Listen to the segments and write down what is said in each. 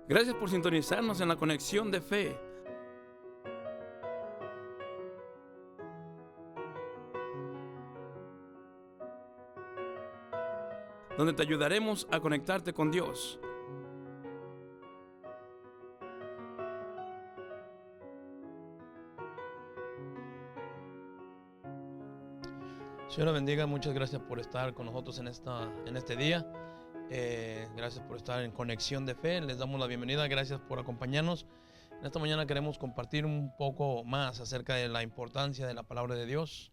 Gracias por sintonizarnos en la conexión de fe, donde te ayudaremos a conectarte con Dios. Señor la bendiga, muchas gracias por estar con nosotros en este día. Gracias por estar en Conexión de Fe. Les damos la bienvenida, gracias por acompañarnos. En esta mañana queremos compartir un poco más acerca de la importancia de la palabra de Dios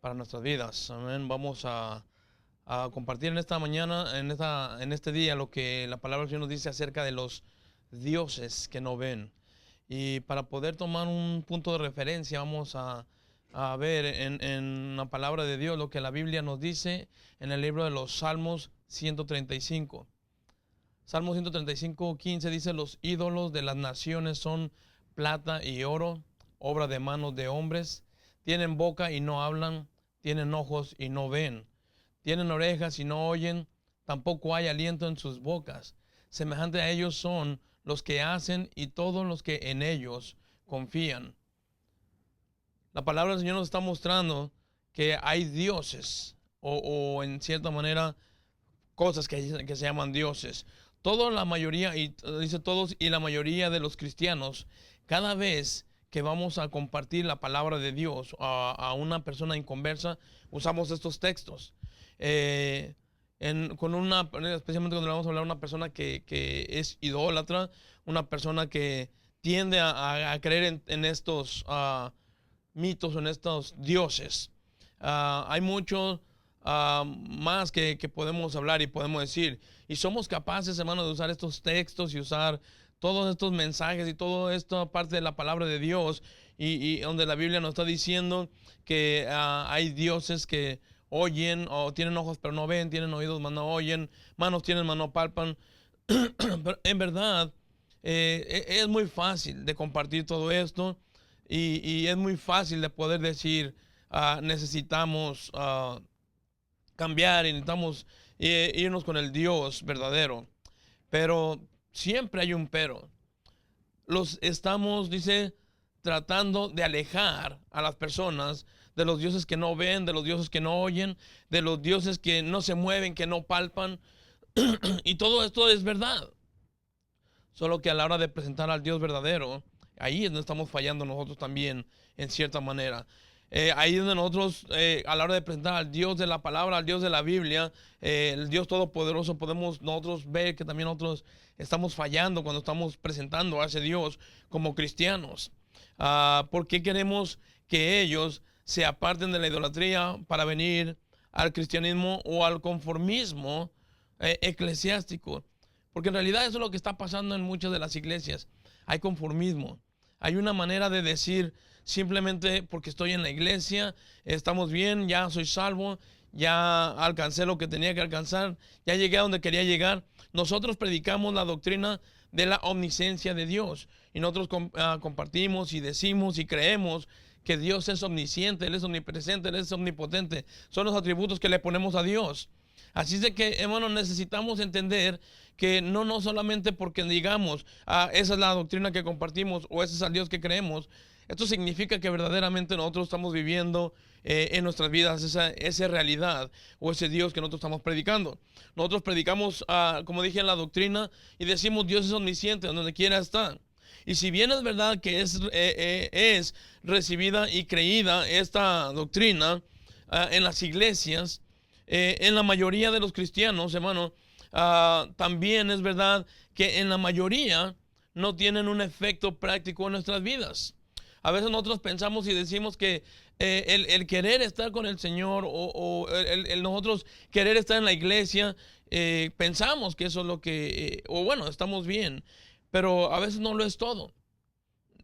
para nuestras vidas. Amén. Vamos a compartir en esta mañana, en este día, lo que la palabra del Señor nos dice acerca de los dioses que no ven. Y para poder tomar un punto de referencia, vamos a ver en la palabra de Dios lo que la Biblia nos dice en el libro de los Salmos 135. Salmo 135, 15 dice: los ídolos de las naciones son plata y oro, obra de manos de hombres. Tienen boca y no hablan, tienen ojos y no ven, tienen orejas y no oyen, tampoco hay aliento en sus bocas. Semejante a ellos son los que hacen y todos los que en ellos confían. La palabra del Señor nos está mostrando que hay dioses o en cierta manera cosas que se llaman dioses. Toda la mayoría, y dice todos y la mayoría de los cristianos, cada vez que vamos a compartir la palabra de Dios a una persona inconversa, usamos estos textos. Especialmente cuando le vamos a hablar a una persona que es idólatra, una persona que tiende a creer en estos mitos o en estos dioses. Hay mucho más que podemos hablar y podemos decir. Y somos capaces, hermanos, de usar estos textos y usar todos estos mensajes y toda esta parte de la palabra de Dios y donde la Biblia nos está diciendo que hay dioses que oyen o tienen ojos pero no ven, tienen oídos mas no oyen, manos tienen mas no palpan. Pero en verdad es muy fácil de compartir todo esto y es muy fácil de poder decir necesitamos cambiar y necesitamos irnos con el Dios verdadero. Pero siempre hay un pero. Los estamos, dice, tratando de alejar a las personas de los dioses que no ven, de los dioses que no oyen, de los dioses que no se mueven, que no palpan. Y todo esto es verdad. Solo que a la hora de presentar al Dios verdadero, ahí es donde estamos fallando nosotros también, en cierta manera. Ahí es donde nosotros, a la hora de presentar al Dios de la palabra, al Dios de la Biblia, el Dios todopoderoso, podemos nosotros ver que también nosotros estamos fallando cuando estamos presentando a ese Dios como cristianos. ¿Por qué queremos que ellos se aparten de la idolatría para venir al cristianismo o al conformismo eclesiástico? Porque en realidad eso es lo que está pasando en muchas de las iglesias. Hay conformismo. Hay una manera de decir simplemente porque estoy en la iglesia, estamos bien, ya soy salvo, ya alcancé lo que tenía que alcanzar, ya llegué a donde quería llegar. Nosotros predicamos la doctrina de la omnisciencia de Dios y nosotros compartimos y decimos y creemos que Dios es omnisciente, Él es omnipresente, Él es omnipotente. Son los atributos que le ponemos a Dios. Así es de que, hermanos, necesitamos entender que no solamente porque digamos, esa es la doctrina que compartimos o ese es el Dios que creemos, esto significa que verdaderamente nosotros estamos viviendo en nuestras vidas esa realidad o ese Dios que nosotros estamos predicando. Nosotros predicamos, como dije, en la doctrina y decimos Dios es omnisciente, donde quiera está. Y si bien es verdad que es recibida y creída esta doctrina en las iglesias, en la mayoría de los cristianos, hermano, también es verdad que en la mayoría no tienen un efecto práctico en nuestras vidas. A veces nosotros pensamos y decimos que el querer estar con el Señor o nosotros querer estar en la iglesia, pensamos que eso es lo que, o bueno, estamos bien, pero a veces no lo es todo.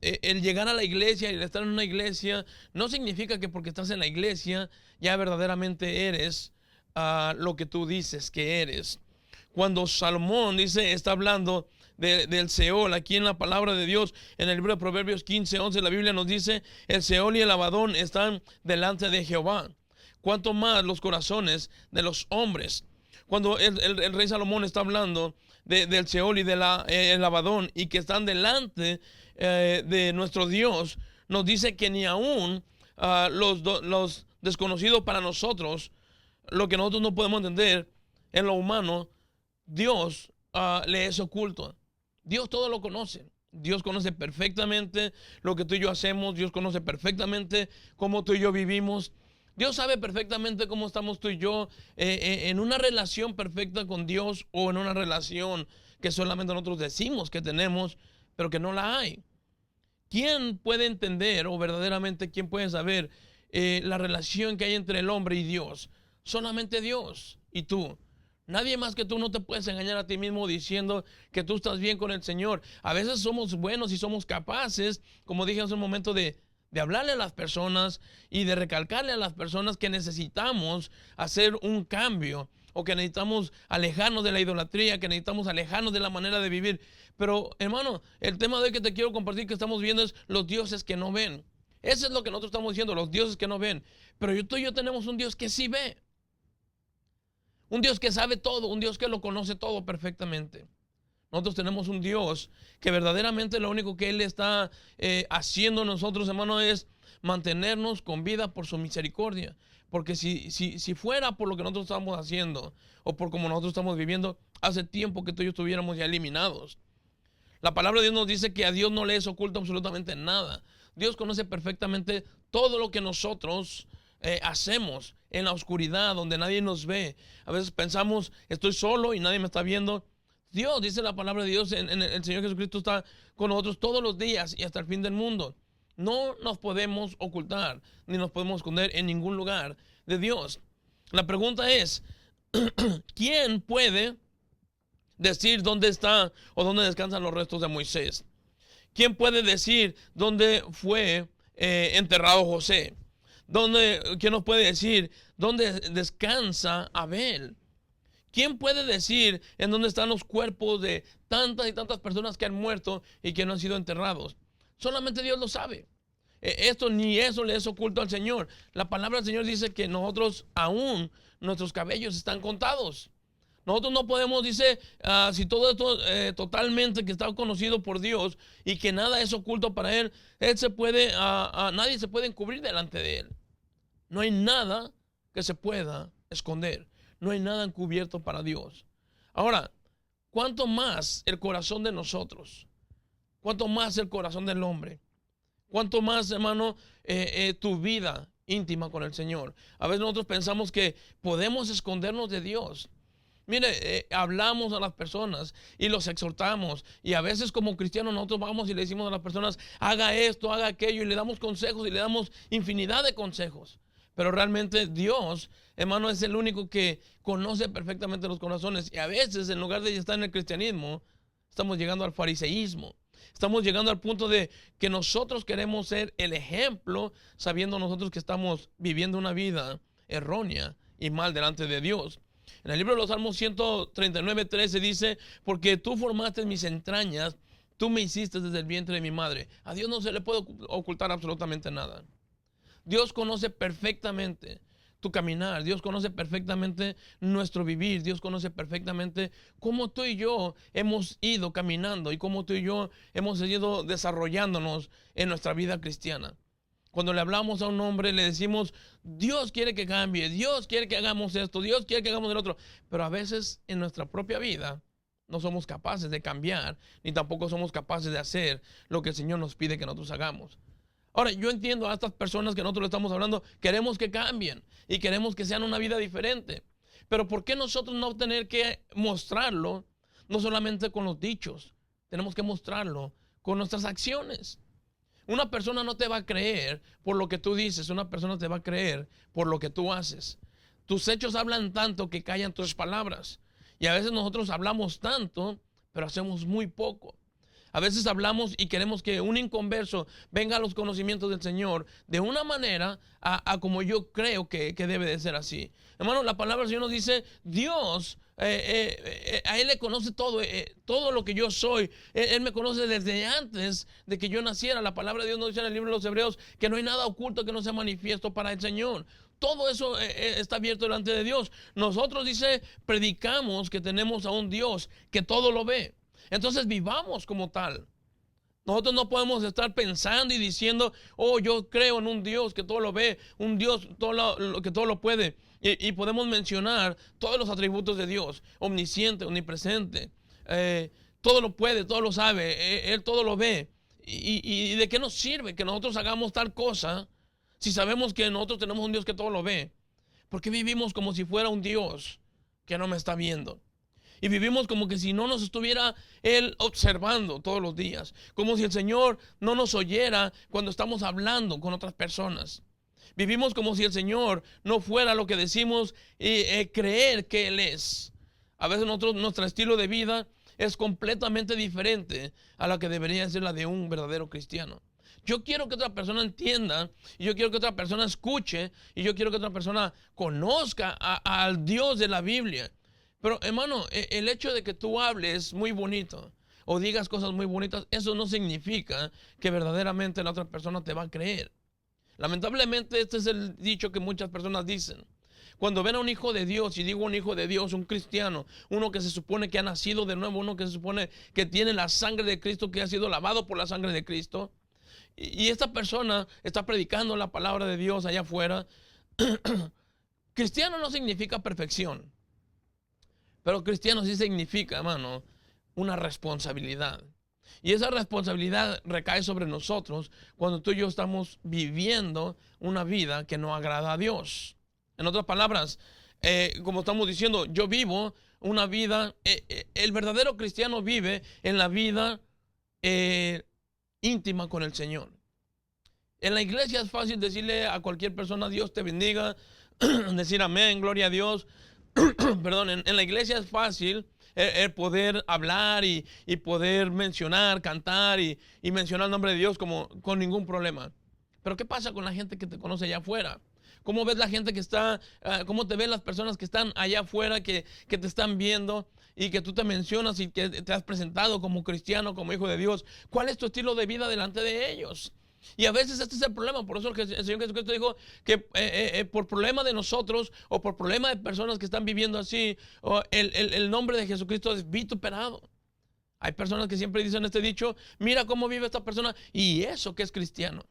El llegar a la iglesia y el estar en una iglesia no significa que porque estás en la iglesia ya verdaderamente eres lo que tú dices que eres. Cuando Salomón está hablando del Seol, aquí en la palabra de Dios, en el libro de Proverbios 15, 11, la Biblia nos dice: el Seol y el Abadón están delante de Jehová, cuanto más los corazones de los hombres. Cuando el rey Salomón está hablando del Seol y el Abadón, y que están delante de nuestro Dios, nos dice que ni aún los desconocidos para nosotros, lo que nosotros no podemos entender en lo humano, Dios le es oculto. Dios todo lo conoce. Dios conoce perfectamente lo que tú y yo hacemos. Dios conoce perfectamente cómo tú y yo vivimos. Dios sabe perfectamente cómo estamos tú y yo en una relación perfecta con Dios, o en una relación que solamente nosotros decimos que tenemos, pero que no la hay. ¿Quién puede entender, o verdaderamente quién puede saber la relación que hay entre el hombre y Dios? Solamente Dios y tú. Nadie más que tú. No te puedes engañar a ti mismo diciendo que tú estás bien con el Señor. A veces somos buenos y somos capaces, como dije hace un momento, de hablarle a las personas y de recalcarle a las personas que necesitamos hacer un cambio, o que necesitamos alejarnos de la idolatría, que necesitamos alejarnos de la manera de vivir. Pero, hermano, el tema de hoy que te quiero compartir, que estamos viendo, es los dioses que no ven. Eso es lo que nosotros estamos diciendo, los dioses que no ven. Pero tú y yo tenemos un Dios que sí ve. Un Dios que sabe todo, un Dios que lo conoce todo perfectamente. Nosotros tenemos un Dios que verdaderamente lo único que Él está haciendo nosotros, hermano, es mantenernos con vida por su misericordia. Porque si fuera por lo que nosotros estamos haciendo, o por como nosotros estamos viviendo, hace tiempo que tú y yo estuviéramos ya eliminados. La palabra de Dios nos dice que a Dios no le es oculto absolutamente nada. Dios conoce perfectamente todo lo que nosotros hacemos en la oscuridad, donde nadie nos ve. A veces pensamos, estoy solo y nadie me está viendo. Dios, dice la palabra de Dios, el Señor Jesucristo está con nosotros todos los días y hasta el fin del mundo. No nos podemos ocultar, ni nos podemos esconder en ningún lugar de Dios. La pregunta es, ¿quién puede decir dónde está o dónde descansan los restos de Moisés? ¿Quién puede decir dónde fue enterrado José? ¿Quién nos puede decir dónde descansa Abel? ¿Quién puede decir en dónde están los cuerpos de tantas y tantas personas que han muerto y que no han sido enterrados? Solamente Dios lo sabe. Esto ni eso le es oculto al Señor. La palabra del Señor dice que nosotros aún nuestros cabellos están contados. Nosotros no podemos, dice, si todo esto totalmente que está conocido por Dios y que nada es oculto para Él, nadie se puede encubrir delante de Él. No hay nada que se pueda esconder. No hay nada encubierto para Dios. Ahora, ¿cuánto más el corazón de nosotros? ¿Cuánto más el corazón del hombre? ¿Cuánto más, hermano, tu vida íntima con el Señor? A veces nosotros pensamos que podemos escondernos de Dios. Mire, hablamos a las personas y los exhortamos, y a veces como cristianos nosotros vamos y le decimos a las personas, haga esto, haga aquello, y le damos consejos y le damos infinidad de consejos. Pero realmente Dios, hermano, es el único que conoce perfectamente los corazones. Y a veces, en lugar de estar en el cristianismo, estamos llegando al fariseísmo. Estamos llegando al punto de que nosotros queremos ser el ejemplo, sabiendo nosotros que estamos viviendo una vida errónea y mal delante de Dios. En el libro de los Salmos 139:13 dice, porque tú formaste mis entrañas, tú me hiciste desde el vientre de mi madre. A Dios no se le puede ocultar absolutamente nada. Dios conoce perfectamente tu caminar. Dios conoce perfectamente nuestro vivir. Dios conoce perfectamente cómo tú y yo hemos ido caminando y cómo tú y yo hemos ido desarrollándonos en nuestra vida cristiana. Cuando le hablamos a un hombre, le decimos, Dios quiere que cambie, Dios quiere que hagamos esto, Dios quiere que hagamos el otro. Pero a veces en nuestra propia vida no somos capaces de cambiar, ni tampoco somos capaces de hacer lo que el Señor nos pide que nosotros hagamos. Ahora, yo entiendo a estas personas que nosotros le estamos hablando, queremos que cambien y queremos que sean una vida diferente. Pero ¿por qué nosotros no tener que mostrarlo, no solamente con los dichos? Tenemos que mostrarlo con nuestras acciones. Una persona no te va a creer por lo que tú dices, una persona te va a creer por lo que tú haces. Tus hechos hablan tanto que callan tus palabras. Y a veces nosotros hablamos tanto, pero hacemos muy poco. A veces hablamos y queremos que un inconverso venga a los conocimientos del Señor de una manera a como yo creo que debe de ser así. Hermano, la palabra del Señor nos dice, Dios, a Él le conoce todo, todo lo que yo soy. Él me conoce desde antes de que yo naciera. La palabra de Dios nos dice en el libro de los Hebreos que no hay nada oculto que no sea manifiesto para el Señor. todo eso está abierto delante de Dios. Nosotros, dice, predicamos que tenemos a un Dios que todo lo ve. Entonces vivamos como tal. Nosotros no podemos estar pensando y diciendo, oh, yo creo en un Dios que todo lo ve, un Dios que todo lo puede. Y podemos mencionar todos los atributos de Dios: omnisciente, omnipresente, todo lo puede, todo lo sabe, Él todo lo ve. ¿Y de qué nos sirve que nosotros hagamos tal cosa si sabemos que nosotros tenemos un Dios que todo lo ve? ¿Por qué vivimos como si fuera un Dios que no me está viendo? Y vivimos como que si no nos estuviera Él observando todos los días. Como si el Señor no nos oyera cuando estamos hablando con otras personas. Vivimos como si el Señor no fuera lo que decimos creer que Él es. A veces nuestro estilo de vida es completamente diferente a la que debería ser la de un verdadero cristiano. Yo quiero que otra persona entienda, y yo quiero que otra persona escuche, y yo quiero que otra persona conozca al Dios de la Biblia. Pero, hermano, el hecho de que tú hables muy bonito o digas cosas muy bonitas, eso no significa que verdaderamente la otra persona te va a creer. Lamentablemente, este es el dicho que muchas personas dicen. Cuando ven a un hijo de Dios, y digo un hijo de Dios, un cristiano, uno que se supone que ha nacido de nuevo, uno que se supone que tiene la sangre de Cristo, que ha sido lavado por la sangre de Cristo, y esta persona está predicando la palabra de Dios allá afuera. Cristiano no significa perfección. Pero cristiano sí significa, hermano, una responsabilidad. Y esa responsabilidad recae sobre nosotros cuando tú y yo estamos viviendo una vida que no agrada a Dios. En otras palabras, como estamos diciendo, yo vivo una vida, el verdadero cristiano vive en la vida íntima con el Señor. En la iglesia es fácil decirle a cualquier persona, Dios te bendiga, decir amén, gloria a Dios. Perdón, en la iglesia es fácil el poder hablar y poder mencionar, cantar y mencionar el nombre de Dios con ningún problema. Pero ¿qué pasa con la gente que te conoce allá afuera? ¿Cómo ves la gente que está, cómo te ven las personas que están allá afuera, que te están viendo y que tú te mencionas y que te has presentado como cristiano, como hijo de Dios? ¿Cuál es tu estilo de vida delante de ellos? Y a veces este es el problema. Por eso el Señor Jesucristo dijo que por problema de nosotros o por problema de personas que están viviendo así, el nombre de Jesucristo es vituperado. Hay personas que siempre dicen este dicho: mira cómo vive esta persona y eso que es cristiano.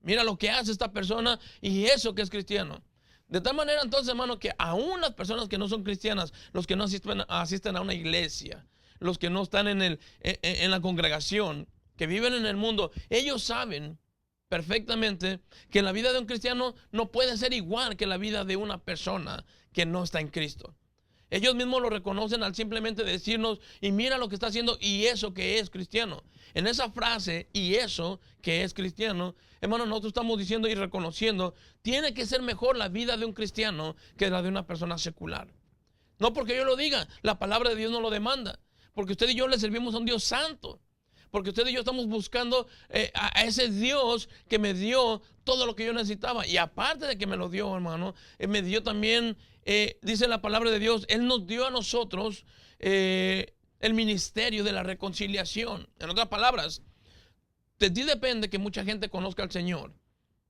Mira lo que hace esta persona y eso que es cristiano. De tal manera entonces, hermano, que aún las personas que no son cristianas, los que no asisten a una iglesia, los que no están en la congregación, que viven en el mundo, ellos saben perfectamente que la vida de un cristiano no puede ser igual que la vida de una persona que no está en Cristo. Ellos mismos lo reconocen al simplemente decirnos: y mira lo que está haciendo y eso que es cristiano. En esa frase, y eso que es cristiano, hermano, nosotros estamos diciendo y reconociendo, tiene que ser mejor la vida de un cristiano que la de una persona secular. No porque yo lo diga, la palabra de Dios no lo demanda, porque usted y yo le servimos a un Dios santo. Porque usted y yo estamos buscando a ese Dios que me dio todo lo que yo necesitaba. Y aparte de que me lo dio, hermano, me dio también, dice la palabra de Dios, Él nos dio a nosotros el ministerio de la reconciliación. En otras palabras, de ti depende que mucha gente conozca al Señor.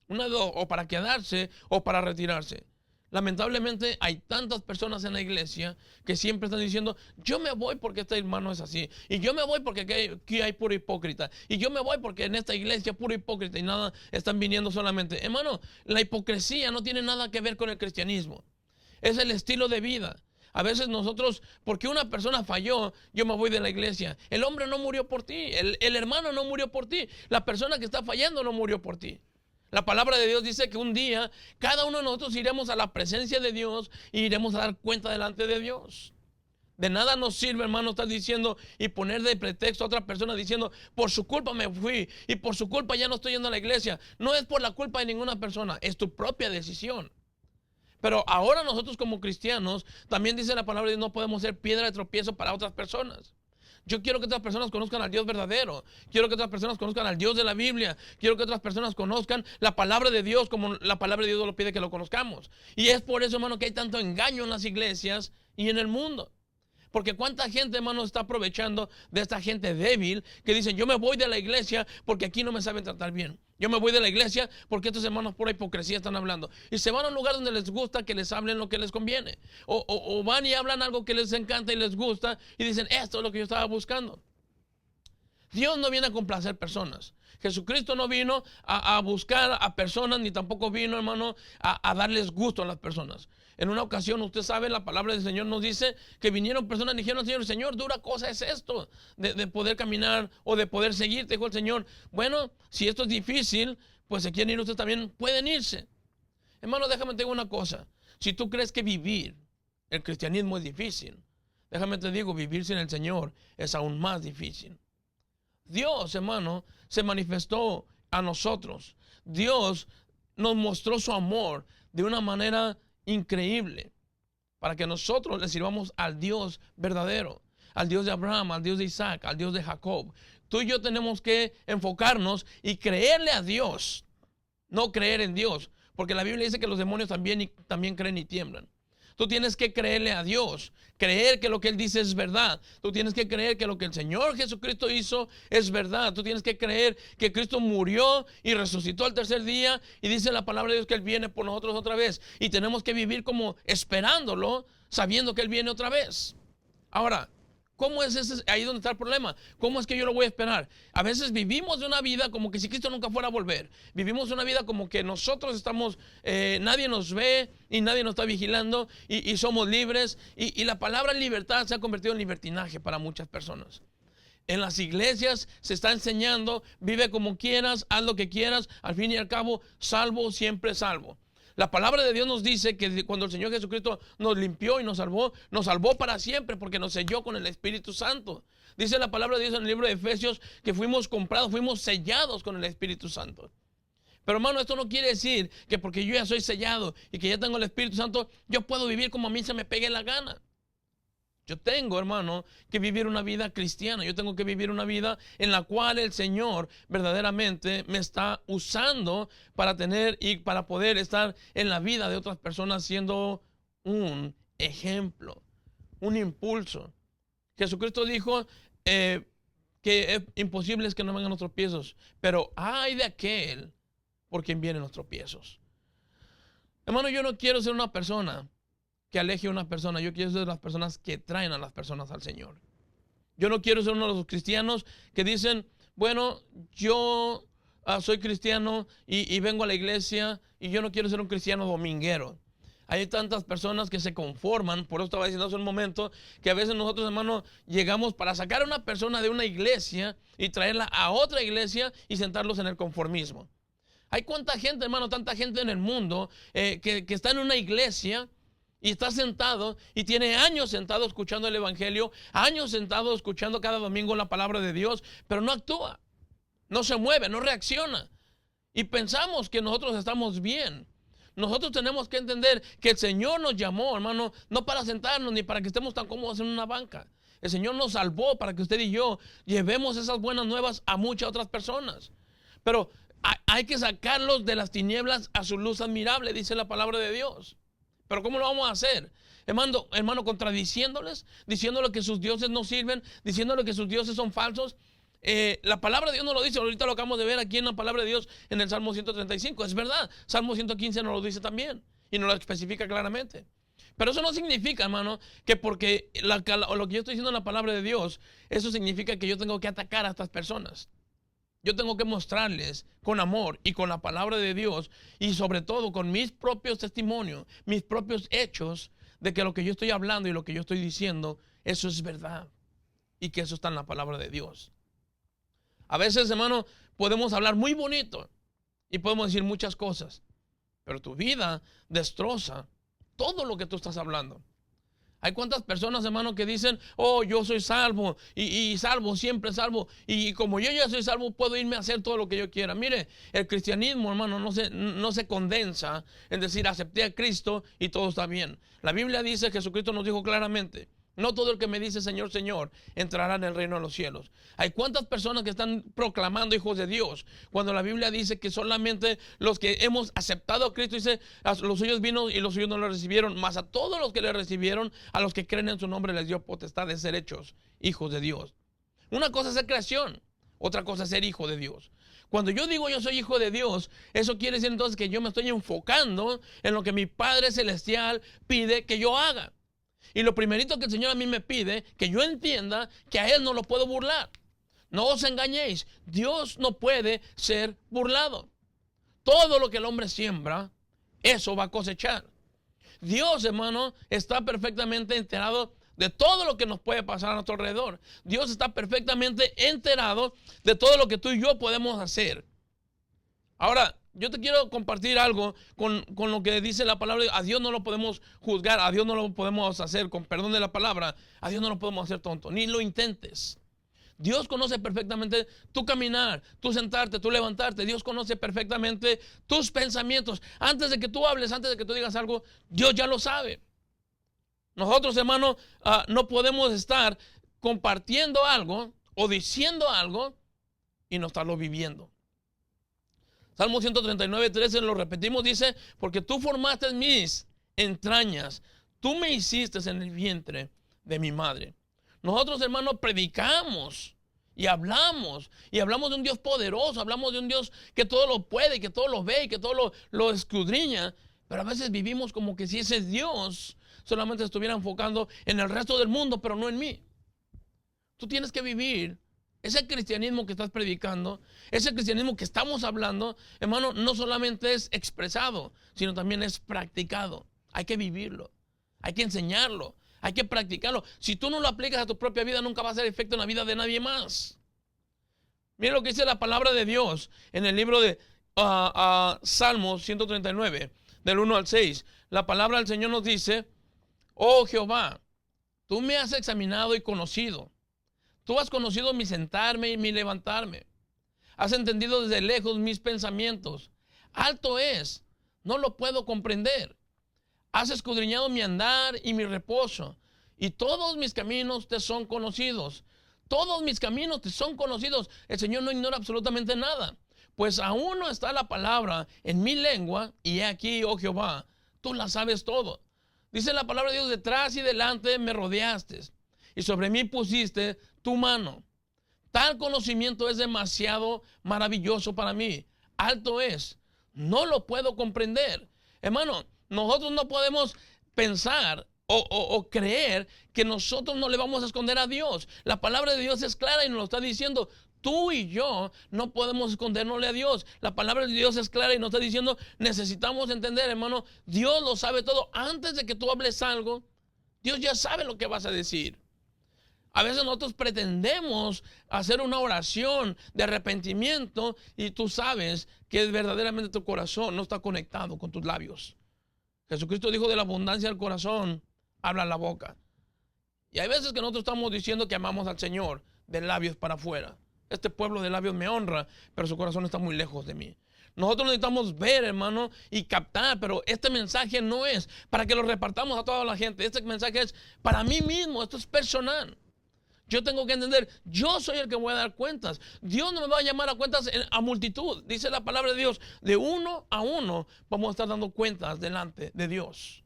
Una de dos, o para quedarse o para retirarse. Lamentablemente hay tantas personas en la iglesia que siempre están diciendo: yo me voy porque este hermano es así, y yo me voy porque aquí hay puro hipócrita, y yo me voy porque en esta iglesia puro hipócrita, y nada, están viniendo solamente. Hermano, la hipocresía no tiene nada que ver con el cristianismo. Es el estilo de vida. A veces nosotros, porque una persona falló, yo me voy de la iglesia. El hombre no murió por ti, el hermano no murió por ti, la persona que está fallando no murió por ti. La palabra de Dios dice que un día cada uno de nosotros iremos a la presencia de Dios y iremos a dar cuenta delante de Dios. De nada nos sirve, hermano, estar diciendo y poner de pretexto a otra persona diciendo: por su culpa me fui y por su culpa ya no estoy yendo a la iglesia. No es por la culpa de ninguna persona, es tu propia decisión. Pero ahora nosotros como cristianos, también dice la palabra de Dios, no podemos ser piedra de tropiezo para otras personas. Yo quiero que otras personas conozcan al Dios verdadero. Quiero que otras personas conozcan al Dios de la Biblia. Quiero que otras personas conozcan la palabra de Dios como la palabra de Dios lo pide que lo conozcamos. Y es por eso, hermano, que hay tanto engaño en las iglesias y en el mundo. Porque cuánta gente, hermano, está aprovechando de esta gente débil que dicen: yo me voy de la iglesia porque aquí no me saben tratar bien. Yo me voy de la iglesia porque estos hermanos por hipocresía están hablando. Y se van a un lugar donde les gusta que les hablen lo que les conviene. O van y hablan algo que les encanta y les gusta y dicen, esto es lo que yo estaba buscando. Dios no viene a complacer personas. Jesucristo no vino a buscar a personas, ni tampoco vino, hermano, a darles gusto a las personas. En una ocasión, usted sabe, la palabra del Señor nos dice que vinieron personas y dijeron al Señor, Señor, dura cosa es esto, de poder caminar o de poder seguir. Dijo el Señor, bueno, si esto es difícil, pues si quieren ir ustedes también pueden irse. Hermano, déjame te digo una cosa. Si tú crees que vivir el cristianismo es difícil, déjame te digo, vivir sin el Señor es aún más difícil. Dios, hermano, se manifestó a nosotros. Dios nos mostró su amor de una manera increíble para que nosotros le sirvamos al Dios verdadero, al Dios de Abraham, al Dios de Isaac, al Dios de Jacob. Tú y yo tenemos que enfocarnos y creerle a Dios, no creer en Dios, porque la Biblia dice que los demonios también creen y tiemblan. Tú tienes que creerle a Dios, creer que lo que Él dice es verdad. Tú tienes que creer que lo que el Señor Jesucristo hizo es verdad. Tú tienes que creer que Cristo murió y resucitó al tercer día. Y dice la palabra de Dios que Él viene por nosotros otra vez. Y tenemos que vivir como esperándolo, sabiendo que Él viene otra vez. Ahora, ¿cómo es ese? Ahí donde está el problema. ¿Cómo es que yo lo voy a esperar? A veces vivimos de una vida como que si Cristo nunca fuera a volver. Vivimos una vida como que nosotros estamos, nadie nos ve y nadie nos está vigilando y somos libres. Y la palabra libertad se ha convertido en libertinaje para muchas personas. En las iglesias se está enseñando, vive como quieras, haz lo que quieras, al fin y al cabo, salvo, siempre salvo. La palabra de Dios nos dice que cuando el Señor Jesucristo nos limpió y nos salvó para siempre porque nos selló con el Espíritu Santo. Dice la palabra de Dios en el libro de Efesios que fuimos comprados, fuimos sellados con el Espíritu Santo. Pero hermano, esto no quiere decir que porque yo ya soy sellado y que ya tengo el Espíritu Santo, yo puedo vivir como a mí se me pegue la gana. Yo tengo, hermano, que vivir una vida cristiana. Yo tengo que vivir una vida en la cual el Señor verdaderamente me está usando para tener y para poder estar en la vida de otras personas siendo un ejemplo, un impulso. Jesucristo dijo que es imposible que no vengan los tropiezos, pero ay de aquel por quien vienen los tropiezos. Hermano, yo no quiero ser una persona que aleje a una persona. Yo quiero ser de las personas que traen a las personas al Señor. Yo no quiero ser uno de los cristianos que dicen, bueno, yo soy cristiano y vengo a la iglesia y yo no quiero ser un cristiano dominguero. Hay tantas personas que se conforman, por eso estaba diciendo hace un momento, que a veces nosotros, hermanos, llegamos para sacar a una persona de una iglesia y traerla a otra iglesia y sentarlos en el conformismo. Hay cuánta gente, hermano, tanta gente en el mundo que está en una iglesia y está sentado y tiene años sentado escuchando el evangelio, años sentado escuchando cada domingo la palabra de Dios, pero no actúa, no se mueve, no reacciona. Y pensamos que nosotros estamos bien. Nosotros tenemos que entender que el Señor nos llamó, hermano, no para sentarnos ni para que estemos tan cómodos en una banca. El Señor nos salvó para que usted y yo llevemos esas buenas nuevas a muchas otras personas. Pero hay que sacarlos de las tinieblas a su luz admirable, dice la palabra de Dios. Pero ¿cómo lo vamos a hacer? Hermano, contradiciéndoles, diciéndoles que sus dioses no sirven, diciéndoles que sus dioses son falsos. La palabra de Dios no lo dice, ahorita lo acabamos de ver aquí en la palabra de Dios en el Salmo 135, es verdad. Salmo 115 nos lo dice también y nos lo especifica claramente. Pero eso no significa, hermano, que porque lo que yo estoy diciendo en la palabra de Dios, eso significa que yo tengo que atacar a estas personas. Yo tengo que mostrarles con amor y con la palabra de Dios y sobre todo con mis propios testimonios, mis propios hechos de que lo que yo estoy hablando y lo que yo estoy diciendo, eso es verdad y que eso está en la palabra de Dios. A veces, hermano, podemos hablar muy bonito y podemos decir muchas cosas, pero tu vida destroza todo lo que tú estás hablando. Hay cuántas personas, hermano, que dicen, oh, yo soy salvo y salvo, siempre salvo. Y como yo ya soy salvo, puedo irme a hacer todo lo que yo quiera. Mire, el cristianismo, hermano, no se condensa en decir, acepté a Cristo y todo está bien. La Biblia dice, Jesucristo nos dijo claramente, no todo el que me dice Señor, Señor, entrará en el reino de los cielos. Hay cuántas personas que están proclamando hijos de Dios, cuando la Biblia dice que solamente los que hemos aceptado a Cristo, dice, los suyos vino y los suyos no lo recibieron, mas a todos los que le recibieron, a los que creen en su nombre les dio potestad de ser hechos hijos de Dios. Una cosa es ser creación, otra cosa es ser hijo de Dios. Cuando yo digo yo soy hijo de Dios, eso quiere decir entonces que yo me estoy enfocando en lo que mi Padre Celestial pide que yo haga. Y lo primerito que el Señor a mí me pide, que yo entienda que a Él no lo puedo burlar. No os engañéis, Dios no puede ser burlado. Todo lo que el hombre siembra, eso va a cosechar. Dios, hermano, está perfectamente enterado de todo lo que nos puede pasar a nuestro alrededor. Dios está perfectamente enterado de todo lo que tú y yo podemos hacer. Ahora, yo te quiero compartir algo con lo que dice la palabra. A Dios no lo podemos juzgar, a Dios no lo podemos hacer, con perdón de la palabra, a Dios no lo podemos hacer tonto, ni lo intentes. Dios conoce perfectamente tu caminar, tu sentarte, tu levantarte. Dios conoce perfectamente tus pensamientos. Antes de que tú hables, antes de que tú digas algo, Dios ya lo sabe. Nosotros, hermanos, no podemos estar compartiendo algo o diciendo algo y no estarlo viviendo. Salmo 139, 13, lo repetimos, dice, porque tú formaste mis entrañas, tú me hiciste en el vientre de mi madre. Nosotros, hermanos, predicamos y hablamos de un Dios poderoso, hablamos de un Dios que todo lo puede, que todo lo ve y que todo lo escudriña, pero a veces vivimos como que si ese Dios solamente estuviera enfocando en el resto del mundo, pero no en mí. Tú tienes que vivir ese cristianismo que estás predicando, ese cristianismo que estamos hablando, hermano, no solamente es expresado, sino también es practicado. Hay que vivirlo, hay que enseñarlo. Hay que practicarlo. Si tú no lo aplicas a tu propia vida, nunca va a hacer efecto en la vida de nadie más. Mira lo que dice la palabra de Dios en el libro de Salmos 139, del 1 al 6. La palabra del Señor nos dice, oh Jehová, tú me has examinado y conocido. Tú has conocido mi sentarme y mi levantarme. Has entendido desde lejos mis pensamientos. Alto es, no lo puedo comprender. Has escudriñado mi andar y mi reposo, y todos mis caminos te son conocidos. Todos mis caminos te son conocidos. El Señor no ignora absolutamente nada. Pues aún no está la palabra en mi lengua, y he aquí, oh Jehová, tú la sabes todo. Dice la palabra de Dios, detrás y delante me rodeaste, y sobre mí pusiste tu mano. Tal conocimiento es demasiado maravilloso para mí. Alto es, no lo puedo comprender. Hermano, nosotros no podemos pensar o creer que nosotros no le vamos a esconder a Dios. La palabra de Dios es clara y nos lo está diciendo. Tú y yo no podemos escondernosle a Dios. La palabra de Dios es clara y nos está diciendo, necesitamos entender, hermano, Dios lo sabe todo. Antes de que tú hables algo, Dios ya sabe lo que vas a decir. A veces nosotros pretendemos hacer una oración de arrepentimiento y tú sabes que verdaderamente tu corazón no está conectado con tus labios. Jesucristo dijo, de la abundancia del corazón habla la boca. Y hay veces que nosotros estamos diciendo que amamos al Señor de labios para afuera. Este pueblo de labios me honra, pero su corazón está muy lejos de mí. Nosotros necesitamos ver, hermano, y captar, pero este mensaje no es para que lo repartamos a toda la gente. Este mensaje es para mí mismo, esto es personal. Yo tengo que entender, yo soy el que voy a dar cuentas. Dios no me va a llamar a cuentas a multitud. Dice la palabra de Dios, de uno a uno vamos a estar dando cuentas delante de Dios.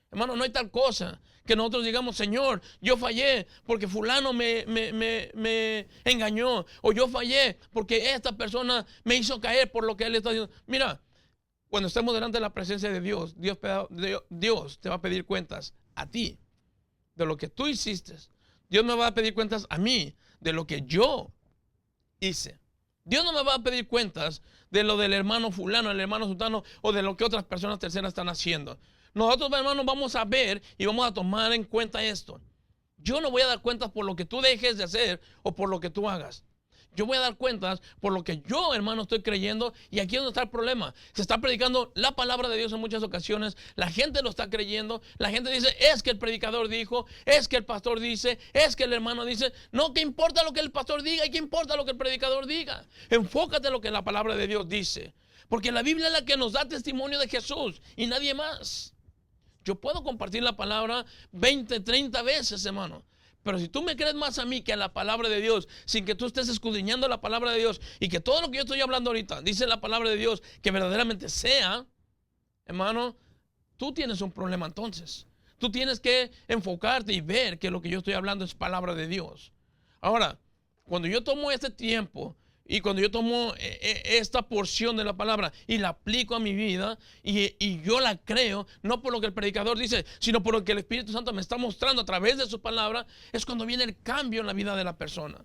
Hermano, no hay tal cosa que nosotros digamos, Señor, yo fallé porque fulano me engañó. O yo fallé porque esta persona me hizo caer por lo que él está diciendo. Mira, cuando estemos delante de la presencia de Dios, Dios te va a pedir cuentas a ti de lo que tú hiciste. Dios me va a pedir cuentas a mí de lo que yo hice. Dios no me va a pedir cuentas de lo del hermano fulano, el hermano sultano o de lo que otras personas terceras están haciendo. Nosotros, hermanos, vamos a ver y vamos a tomar en cuenta esto. Yo no voy a dar cuentas por lo que tú dejes de hacer o por lo que tú hagas. Yo voy a dar cuentas por lo que yo, hermano, estoy creyendo. Y aquí es donde está el problema. Se está predicando la palabra de Dios en muchas ocasiones. La gente lo está creyendo. La gente dice, es que el predicador dijo, es que el pastor dice, es que el hermano dice. No, ¿qué importa lo que el pastor diga y qué importa lo que el predicador diga? Enfócate en lo que la palabra de Dios dice. Porque la Biblia es la que nos da testimonio de Jesús y nadie más. Yo puedo compartir la palabra 20, 30 veces, hermano. Pero si tú me crees más a mí que a la palabra de Dios, sin que tú estés escudriñando la palabra de Dios y que todo lo que yo estoy hablando ahorita, dice la palabra de Dios, que verdaderamente sea, hermano, tú tienes un problema entonces. Tú tienes que enfocarte y ver que lo que yo estoy hablando es palabra de Dios. Ahora, cuando yo tomo este tiempo Y cuando yo tomo esta porción de la palabra y la aplico a mi vida y yo la creo, no por lo que el predicador dice, sino por lo que el Espíritu Santo me está mostrando a través de su palabra, es cuando viene el cambio en la vida de la persona.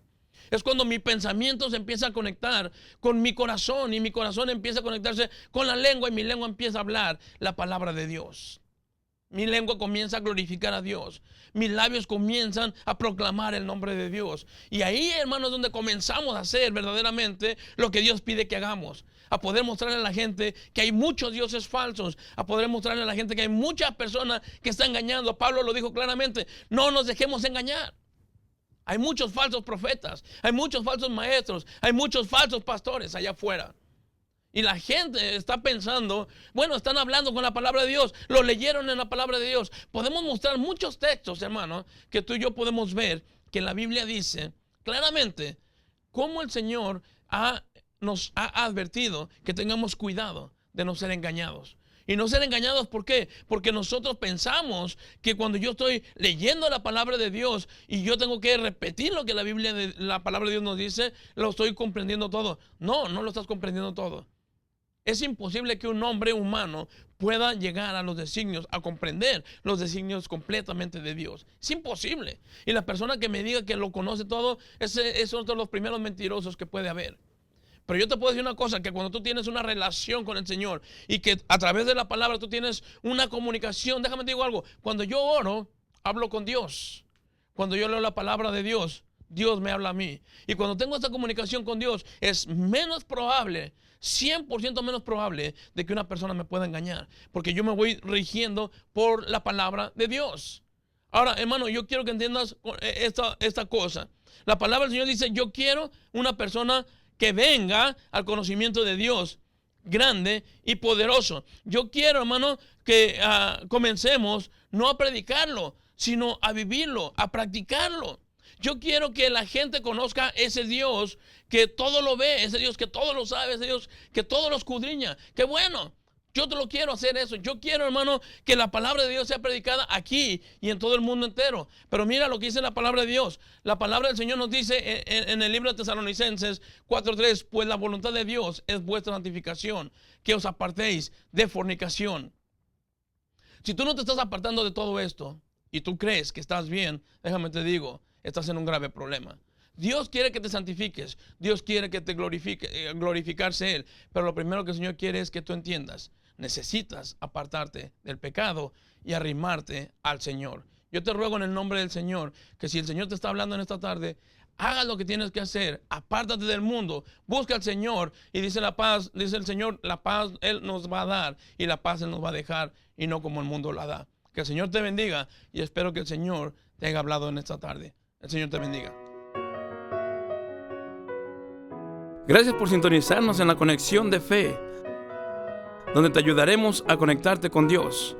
Es cuando mi pensamiento se empieza a conectar con mi corazón y mi corazón empieza a conectarse con la lengua y mi lengua empieza a hablar la palabra de Dios. Mi lengua comienza a glorificar a Dios. Mis labios comienzan a proclamar el nombre de Dios. Y ahí, hermanos, es donde comenzamos a hacer verdaderamente lo que Dios pide que hagamos. A poder mostrarle a la gente que hay muchos dioses falsos. A poder mostrarle a la gente que hay muchas personas que están engañando. Pablo lo dijo claramente, no nos dejemos engañar. Hay muchos falsos profetas, hay muchos falsos maestros, hay muchos falsos pastores allá afuera. Y la gente está pensando, bueno, están hablando con la palabra de Dios, lo leyeron en la palabra de Dios. Podemos mostrar muchos textos, hermano, que tú y yo podemos ver que la Biblia dice claramente cómo el Señor nos ha advertido que tengamos cuidado de no ser engañados. Y no ser engañados, ¿por qué? Porque nosotros pensamos que cuando yo estoy leyendo la palabra de Dios y yo tengo que repetir lo que la palabra de Dios nos dice, lo estoy comprendiendo todo. No, no lo estás comprendiendo todo. Es imposible que un hombre humano pueda llegar a los designios, a comprender los designios completamente de Dios. Es imposible. Y la persona que me diga que lo conoce todo, ese es uno de los primeros mentirosos que puede haber. Pero yo te puedo decir una cosa, que cuando tú tienes una relación con el Señor y que a través de la palabra tú tienes una comunicación, déjame te digo algo, cuando yo oro, hablo con Dios. Cuando yo leo la palabra de Dios, Dios me habla a mí. Y cuando tengo esta comunicación con Dios, es menos probable, 100% menos probable de que una persona me pueda engañar. Porque yo me voy rigiendo por la palabra de Dios. Ahora, hermano, yo quiero que entiendas esta cosa. La palabra del Señor dice, yo quiero una persona que venga al conocimiento de Dios grande y poderoso. Yo quiero, hermano, que comencemos no a predicarlo, sino a vivirlo, a practicarlo. Yo quiero que la gente conozca ese Dios que todo lo ve, ese Dios que todo lo sabe, ese Dios que todo lo escudriña. ¡Qué bueno! Yo te lo quiero hacer eso. Yo quiero, hermano, que la palabra de Dios sea predicada aquí y en todo el mundo entero. Pero mira lo que dice la palabra de Dios. La palabra del Señor nos dice en el libro de Tesalonicenses 4:3, pues la voluntad de Dios es vuestra santificación, que os apartéis de fornicación. Si tú no te estás apartando de todo esto y tú crees que estás bien, déjame te digo, estás en un grave problema. Dios quiere que te santifiques. Dios quiere que te glorificarse Él. Pero lo primero que el Señor quiere es que tú entiendas. Necesitas apartarte del pecado y arrimarte al Señor. Yo te ruego en el nombre del Señor que si el Señor te está hablando en esta tarde, hagas lo que tienes que hacer. Apártate del mundo. Busca al Señor. Y dice la paz, dice el Señor, la paz Él nos va a dar y la paz Él nos va a dejar y no como el mundo la da. Que el Señor te bendiga y espero que el Señor te haya hablado en esta tarde. El Señor te bendiga. Gracias por sintonizarnos en la conexión de fe, donde te ayudaremos a conectarte con Dios.